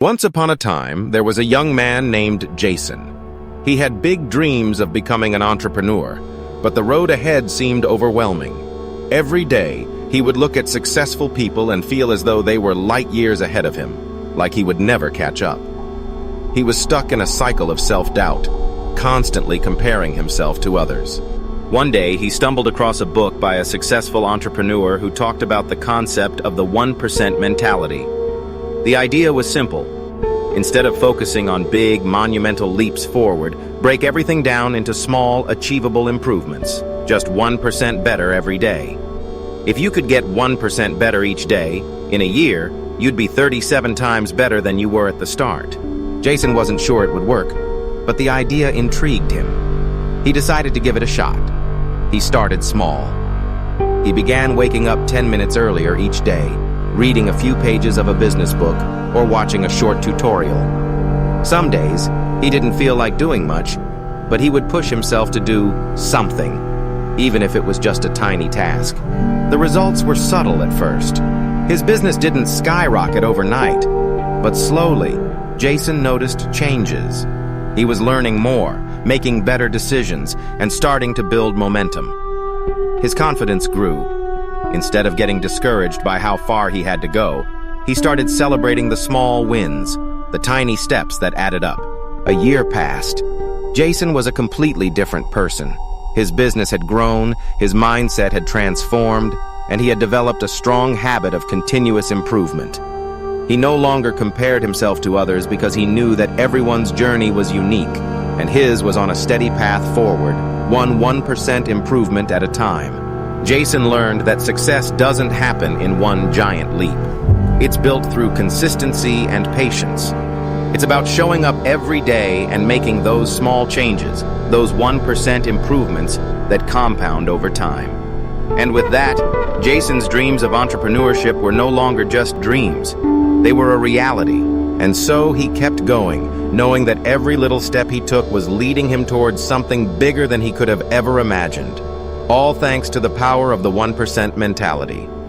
Once upon a time, there was a young man named Jason. He had big dreams of becoming an entrepreneur, but the road ahead seemed overwhelming. Every day, he would look at successful people and feel as though they were light years ahead of him, like he would never catch up. He was stuck in a cycle of self-doubt, constantly comparing himself to others. One day, he stumbled across a book by a successful entrepreneur who talked about the concept of the 1% mentality. The idea was simple. Instead of focusing on big, monumental leaps forward, break everything down into small, achievable improvements, just 1% better every day. If you could get 1% better each day, in a year, you'd be 37 times better than you were at the start. Jason wasn't sure it would work, but the idea intrigued him. He decided to give it a shot. He started small. He began waking up 10 minutes earlier each day, reading a few pages of a business book, or watching a short tutorial. Some days, he didn't feel like doing much, but he would push himself to do something, even if it was just a tiny task. The results were subtle at first. His business didn't skyrocket overnight, but slowly, Jason noticed changes. He was learning more, making better decisions, and starting to build momentum. His confidence grew. Instead of getting discouraged by how far he had to go, he started celebrating the small wins, the tiny steps that added up. A year passed. Jason was a completely different person. His business had grown, his mindset had transformed, and he had developed a strong habit of continuous improvement. He no longer compared himself to others because he knew that everyone's journey was unique, and his was on a steady path forward, 1% improvement at a time. Jason learned that success doesn't happen in one giant leap. It's built through consistency and patience. It's about showing up every day and making those small changes, those 1% improvements that compound over time. And with that, Jason's dreams of entrepreneurship were no longer just dreams. They were a reality. And so he kept going, knowing that every little step he took was leading him towards something bigger than he could have ever imagined. All thanks to the power of the 1% mentality.